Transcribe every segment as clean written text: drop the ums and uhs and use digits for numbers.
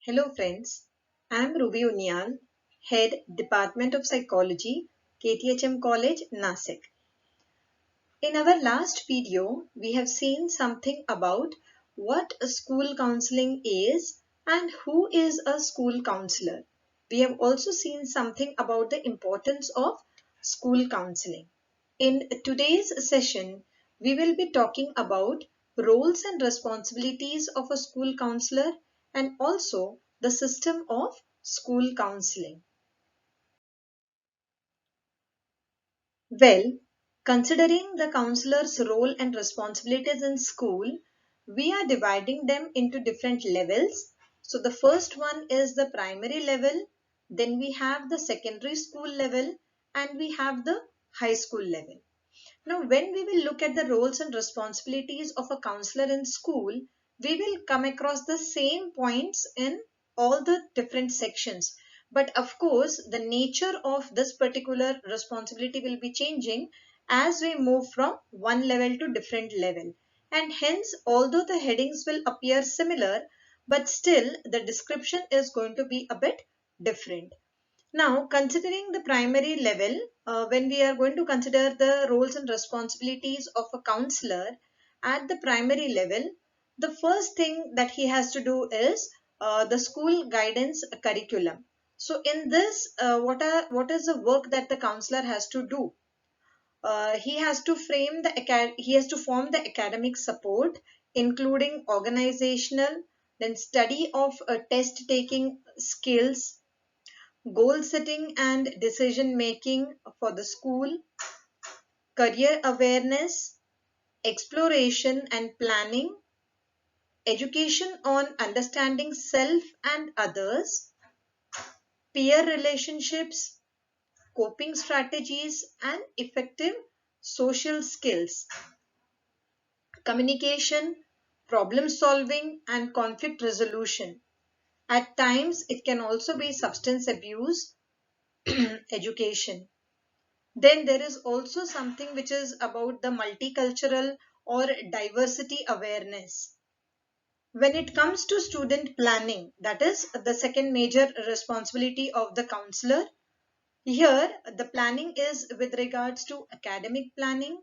Hello friends, I am C.Uniyal, Head Department of Psychology, KTHM College, Nasik. In our last video, we have seen something about what a school counseling is and who is a school counselor. We have also seen something about the importance of school counseling. In today's session, we will be talking about roles and responsibilities of a school counselor and also the system of school counseling. Well, considering the counselor's role and responsibilities in school, we are dividing them into different levels. So the first one is the primary level, then we have the secondary school level, and we have the high school level. Now, when we will look at the roles and responsibilities of a counselor in school, we will come across the same points in all the different sections. But of course, the nature of this particular responsibility will be changing as we move from one level to different level. And hence, although the headings will appear similar, but still the description is going to be a bit different. Now, considering the primary level, when we are going to consider the roles and responsibilities of a counselor at the primary level, the first thing that he has to do is the school guidance curriculum. So, in this, what is the work that the counselor has to do? He has to he has to form the academic support, including organizational, then study of test taking skills, goal setting and decision making for the school, career awareness, exploration and planning, education on understanding self and others, peer relationships, coping strategies, and effective social skills, communication, problem solving, and conflict resolution. At times, it can also be substance abuse, education. Then there is also something which is about the multicultural or diversity awareness. When it comes to student planning, that is the second major responsibility of the counselor. Here, the planning is with regards to academic planning,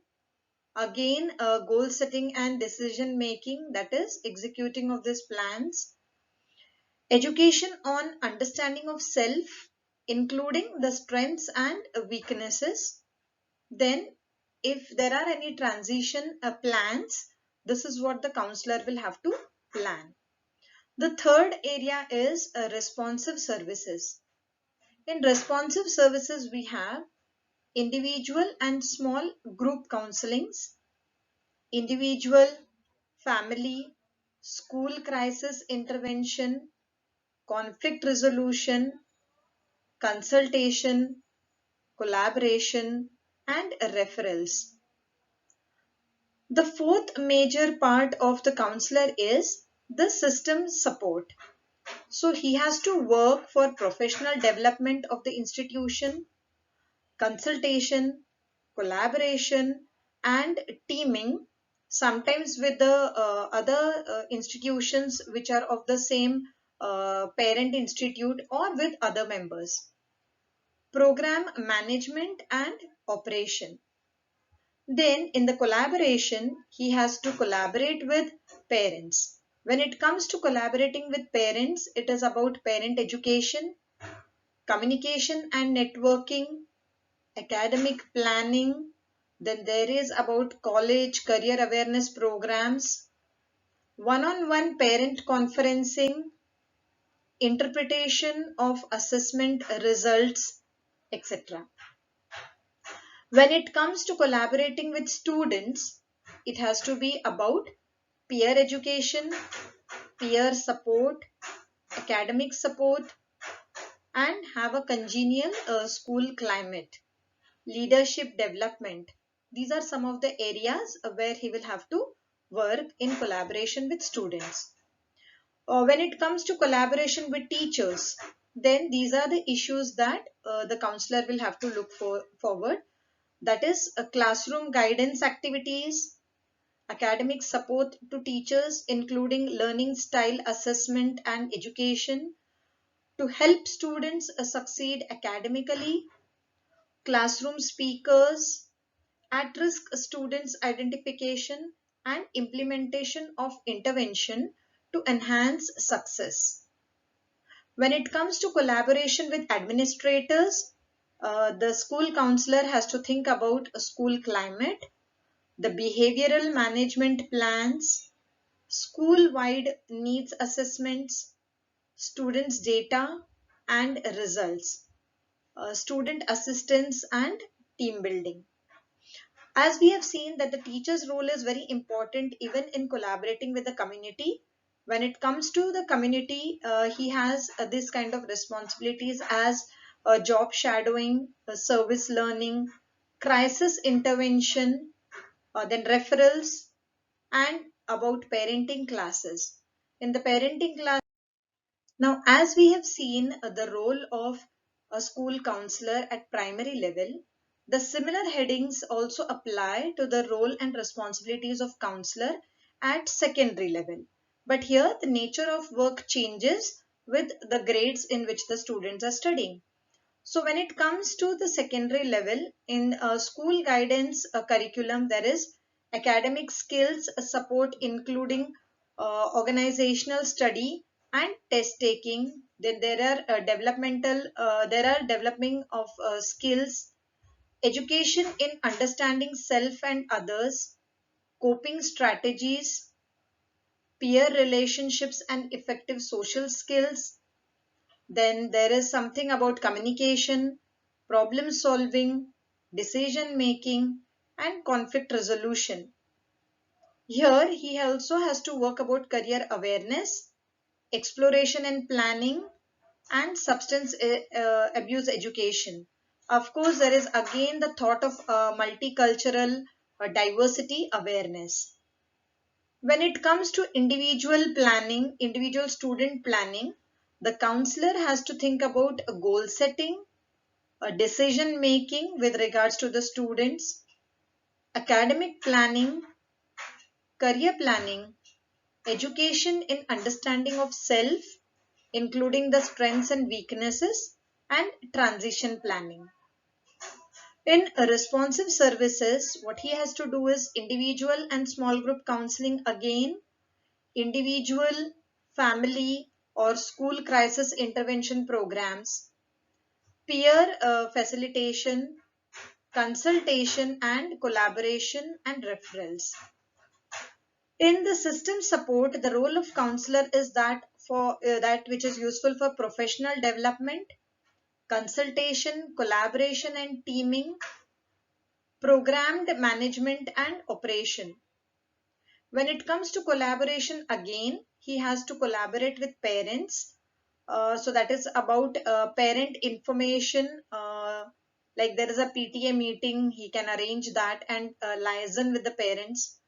again, goal setting and decision making, that is executing of these plans, education on understanding of self, including the strengths and weaknesses. Then, if there are any transition plans, this is what the counselor will have to plan. The third area is responsive services. In responsive services, we have individual and small group counselings, individual, family, school crisis intervention, conflict resolution, consultation, collaboration, and referrals. The fourth major part of the counselor is the system support. So he has to work for professional development of the institution, consultation, collaboration, and teaming, sometimes with the other institutions which are of the same parent institute or with other members. Program management and operation. Then in the collaboration, he has to collaborate with parents. When it comes to collaborating with parents, it is about parent education, communication and networking, academic planning. Then there is about college career awareness programs, one-on-one parent conferencing, interpretation of assessment results, etc. When it comes to collaborating with students, it has to be about peer education, peer support, academic support, and have a congenial school climate, leadership development. These are some of the areas where he will have to work in collaboration with students. When it comes to collaboration with teachers, then these are the issues that the counselor will have to look forward. That is classroom guidance activities, academic support to teachers, including learning style assessment and education to help students succeed academically, classroom speakers, at risk students identification and implementation of intervention to enhance success. When it comes to collaboration with administrators, the school counselor has to think about a school climate, the behavioral management plans, school-wide needs assessments, students' data and results, student assistance and team building. As we have seen that the teacher's role is very important even in collaborating with the community. When it comes to the community, he has this kind of responsibilities as job shadowing, service learning, crisis intervention, then referrals, and about parenting classes. In the parenting class, now, as we have seen the role of a school counselor at primary level, the similar headings also apply to the role and responsibilities of counselor at secondary level. But here the nature of work changes with the grades in which the students are studying. So when it comes to the secondary level, in school guidance curriculum, there is academic skills support including organizational study and test taking. Then there are developing of skills, education in understanding self and others, coping strategies, peer relationships and effective social skills. Then there is something about communication, problem solving, decision making, and conflict resolution. Here, he also has to work about career awareness, exploration and planning, and substance abuse education. Of course, there is again the thought of multicultural diversity awareness. When it comes to individual planning, individual student planning, the counselor has to think about a goal setting, a decision making with regards to the students, academic planning, career planning, education in understanding of self, including the strengths and weaknesses, and transition planning. In responsive services, what he has to do is individual and small group counseling again, individual, family, or school crisis intervention programs, peer facilitation, consultation and collaboration and referrals. In the system support, the role of counselor is that for that which is useful for professional development, consultation, collaboration and teaming, programmed management and operation. When it comes to collaboration, again, he has to collaborate with parents. So that is about parent information. Like there is a PTA meeting, he can arrange that and liaison with the parents.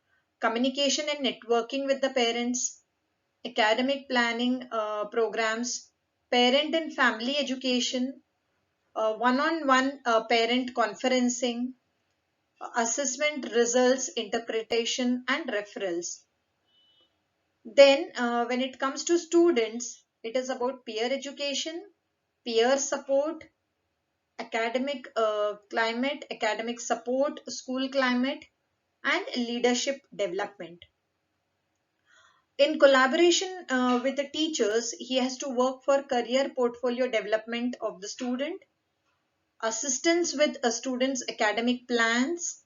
Communication and networking with the parents. Academic planning programs. Parent and family education. One-on-one parent conferencing. Assessment results, interpretation and referrals. Then when it comes to students, it is about peer education, peer support, academic climate, academic support, school climate, and leadership development. In collaboration with the teachers, he has to work for career portfolio development of the student, assistance with a student's academic plans,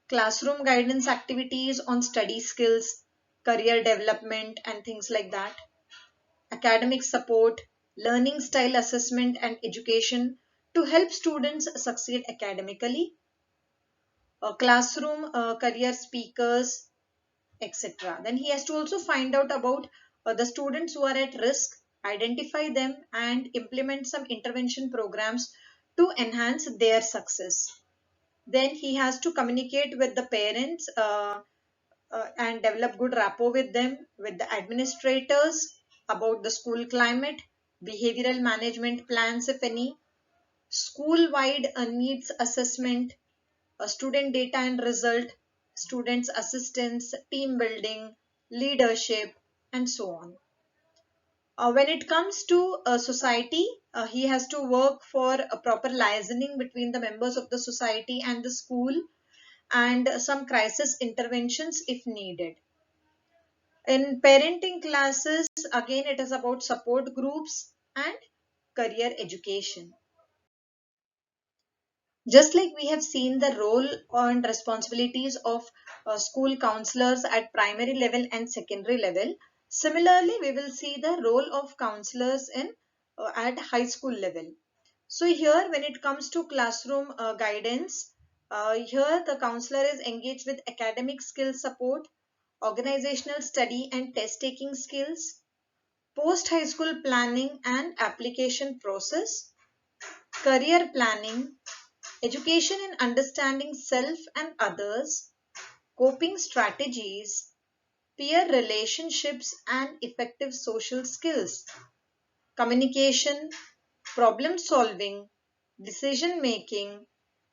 classroom guidance activities on study skills, career development, and things like that, academic support, learning style assessment and education to help students succeed academically, classroom career speakers, etc. Then he has to also find out about the students who are at risk, identify them and implement some intervention programs to enhance their success. Then he has to communicate with the parents and develop good rapport with them, with the administrators, about the school climate, behavioral management plans, if any, school-wide needs assessment, student data and result, students' assistance, team building, leadership, and so on. When it comes to society, he has to work for a proper liaising between the members of the society and the school, and some crisis interventions if needed. In parenting classes, again, it is about support groups and career education. Just like we have seen the role and responsibilities of school counselors at primary level and secondary level, similarly, we will see the role of counselors in at high school level. So here, when it comes to classroom guidance, here the counselor is engaged with academic skill support, organizational study and test taking skills, post high school planning and application process, career planning, education in understanding self and others, coping strategies, peer relationships and effective social skills, communication, problem solving, decision making,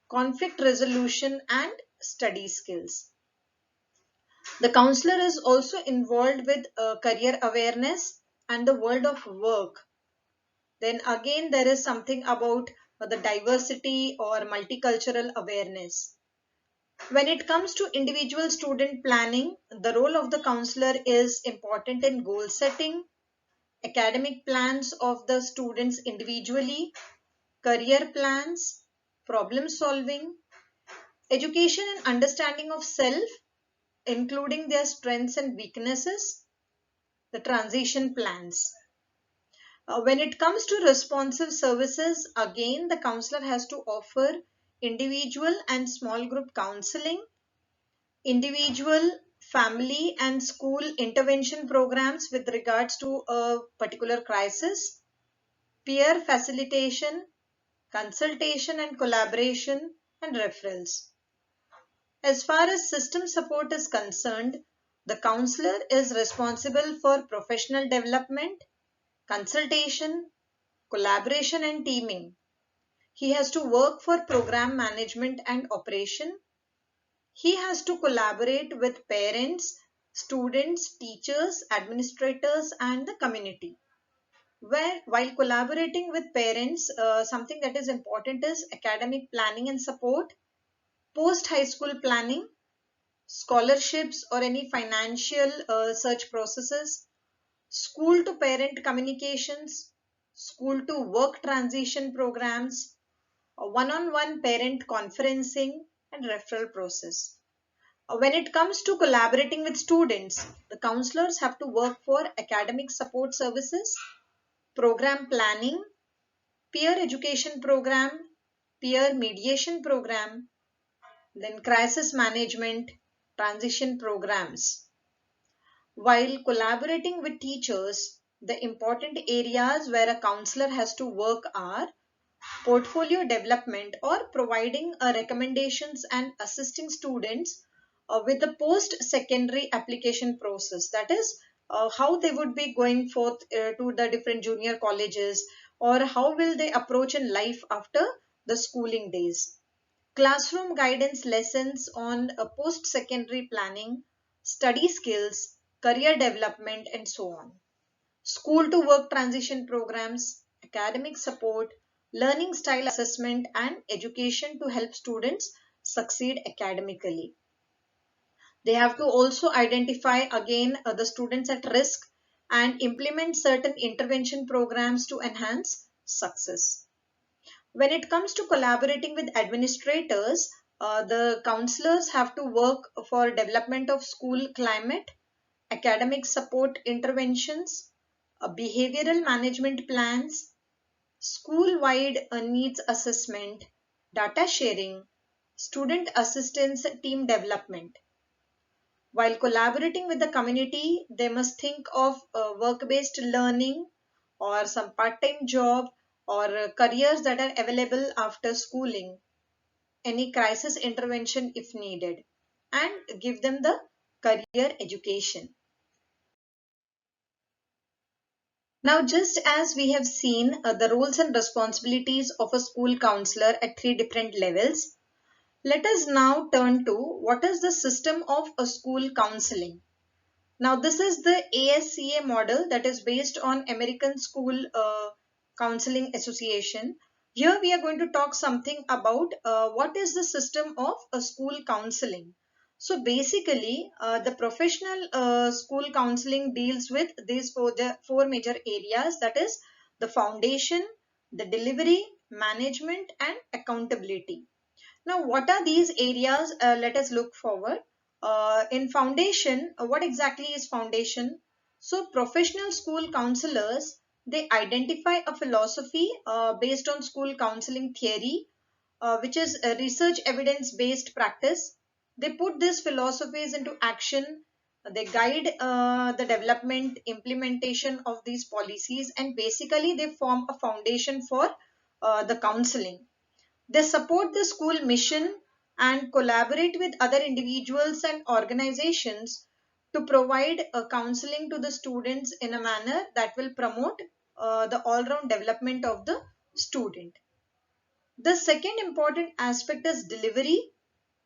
conflict resolution and study skills. The counselor is also involved with career awareness and the world of work. Then again, there is something about the diversity or multicultural awareness. When it comes to individual student planning, the role of the counselor is important in goal setting, academic plans of the students individually, career plans, problem solving, education and understanding of self, including their strengths and weaknesses, the transition plans. When it comes to responsive services, again, the counselor has to offer individual and small group counseling, individual, family and school intervention programs with regards to a particular crisis, peer facilitation, consultation and collaboration, and referrals. As far as system support is concerned, the counselor is responsible for professional development, consultation, collaboration and teaming. He has to work for program management and operation. He has to collaborate with parents, students, teachers, administrators and the community. While collaborating with parents, something that is important is academic planning and support, post high school planning, scholarships or any financial search processes, school to parent communications, school to work transition programs, one-on-one parent conferencing and referral process. When it comes to collaborating with students, the counselors have to work for academic support services, program planning, peer education program, peer mediation program, then crisis management, transition programs. While collaborating with teachers, the important areas where a counselor has to work are portfolio development or providing recommendations and assisting students with the post-secondary application process. That is how they would be going forth to the different junior colleges, or how will they approach in life after the schooling days. Classroom guidance lessons on post-secondary planning, study skills, career development and so on. School to work transition programs, academic support, learning style assessment and education to help students succeed academically. They have to also identify again the students at risk and implement certain intervention programs to enhance success. When it comes to collaborating with administrators, the counselors have to work for development of school climate, academic support interventions, behavioral management plans, school-wide needs assessment, data sharing, student assistance team development. While collaborating with the community, they must think of work-based learning or some part-time job or careers that are available after schooling, any crisis intervention if needed, and give them the career education. Now, just as we have seen the roles and responsibilities of a school counselor at three different levels, Let us now turn to what is the system of a school counseling. Now, this is the ASCA model that is based on American School Counseling Association. Here we are going to talk something about what is the system of a school counseling. So basically, the professional school counseling deals with these four major areas, that is the foundation, the delivery, management and accountability. Now, what are these areas? Let us look forward. In foundation, what exactly is foundation? So, professional school counselors, they identify a philosophy based on school counseling theory, which is a research evidence based practice. They put these philosophies into action. They guide the development, implementation of these policies, and basically they form a foundation for the counseling. They support the school mission and collaborate with other individuals and organizations to provide counseling to the students in a manner that will promote the all-round development of the student. The second important aspect is delivery.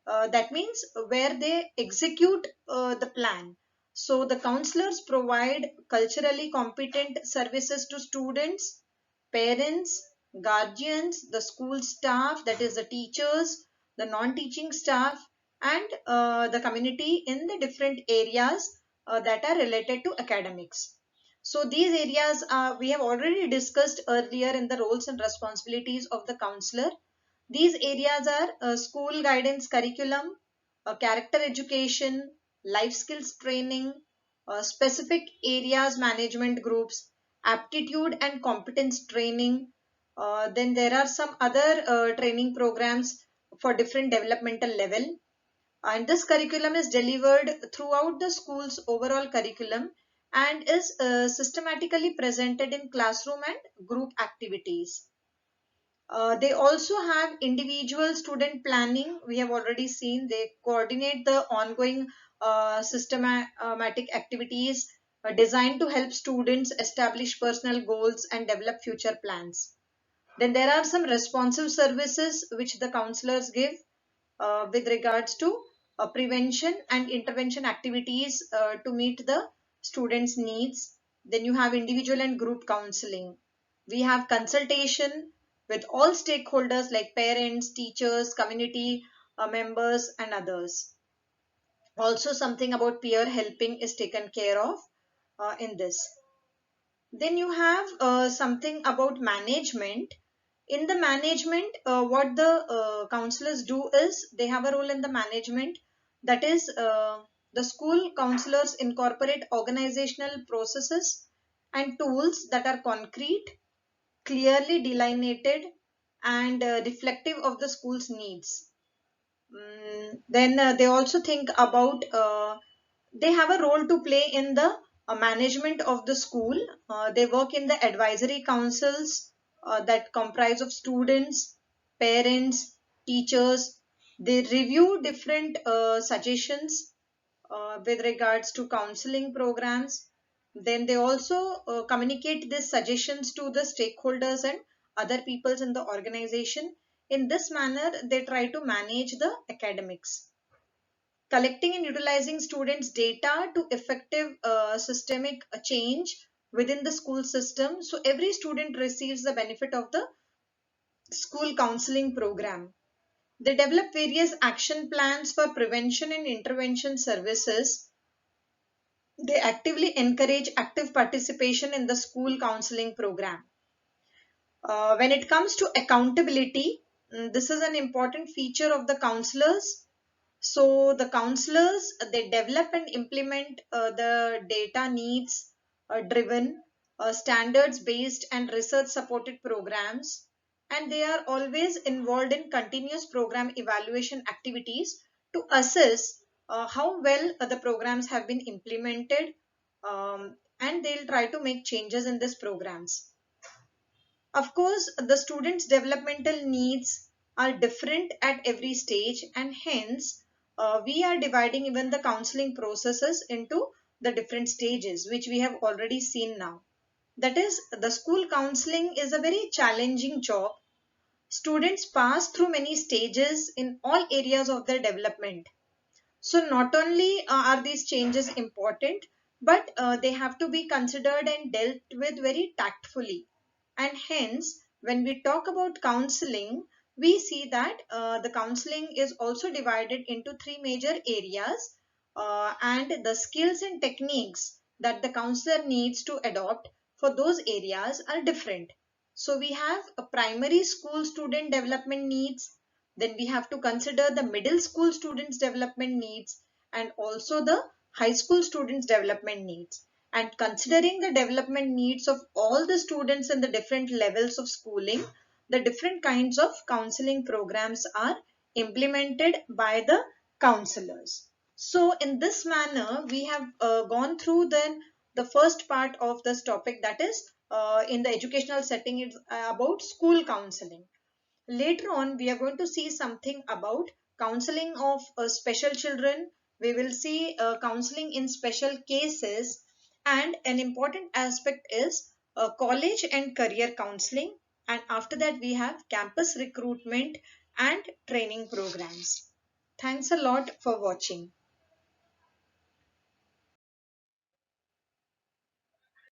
That means where they execute the plan. So the counselors provide culturally competent services to students, parents, guardians, the school staff, that is the teachers, the non-teaching staff, and the community in the different areas that are related to academics. So these areas we have already discussed earlier in the roles and responsibilities of the counselor. These areas are school guidance curriculum, character education, life skills training, specific areas management groups, aptitude and competence training. Then there are some other training programs for different developmental level. And this curriculum is delivered throughout the school's overall curriculum and is systematically presented in classroom and group activities. They also have individual student planning. We have already seen they coordinate the ongoing systematic activities designed to help students establish personal goals and develop future plans. Then there are some responsive services which the counselors give with regards to prevention and intervention activities to meet the students' needs. Then you have individual and group counseling. We have consultation with all stakeholders like parents, teachers, community members, and others. Also, something about peer helping is taken care of in this. Then you have something about management. In the management, what the counselors do is they have a role in the management. That is, the school counselors incorporate organizational processes and tools that are concrete, clearly delineated, and reflective of the school's needs. Then they also think about they have a role to play in the management of the school. They work in the advisory councils that comprise of students, parents, teachers. They review different suggestions with regards to counseling programs. Then they also communicate these suggestions to the stakeholders and other peoples in the organization. In this manner, they try to manage the academics. Collecting and utilizing students' data to effective systemic change within the school system. So every student receives the benefit of the school counseling program. They develop various action plans for prevention and intervention services. They actively encourage active participation in the school counseling program. When it comes to accountability, this is an important feature of the counselors. So the counselors, they develop and implement the data needs driven, standards based and research supported programs, and they are always involved in continuous program evaluation activities to assess how well the programs have been implemented, and they'll try to make changes in these programs. Of course, the students' developmental needs are different at every stage, and hence we are dividing even the counseling processes into the different stages, which we have already seen now. That is, the school counseling is a very challenging job. Students pass through many stages in all areas of their development. So not only are these changes important, but they have to be considered and dealt with very tactfully. And hence, when we talk about counseling, we see that the counseling is also divided into three major areas, and the skills and techniques that the counselor needs to adopt for those areas are different. So we have a primary school student development needs, then we have to consider the middle school students development needs, and also the high school students development needs. And considering the development needs of all the students in the different levels of schooling, the different kinds of counseling programs are implemented by the counselors. So in this manner, we have gone through then the first part of this topic, that is in the educational setting, it's about school counseling. Later on, we are going to see something about counseling of special children. We will see counseling in special cases, and an important aspect is college and career counseling. And after that, we have campus recruitment and training programs. Thanks a lot for watching.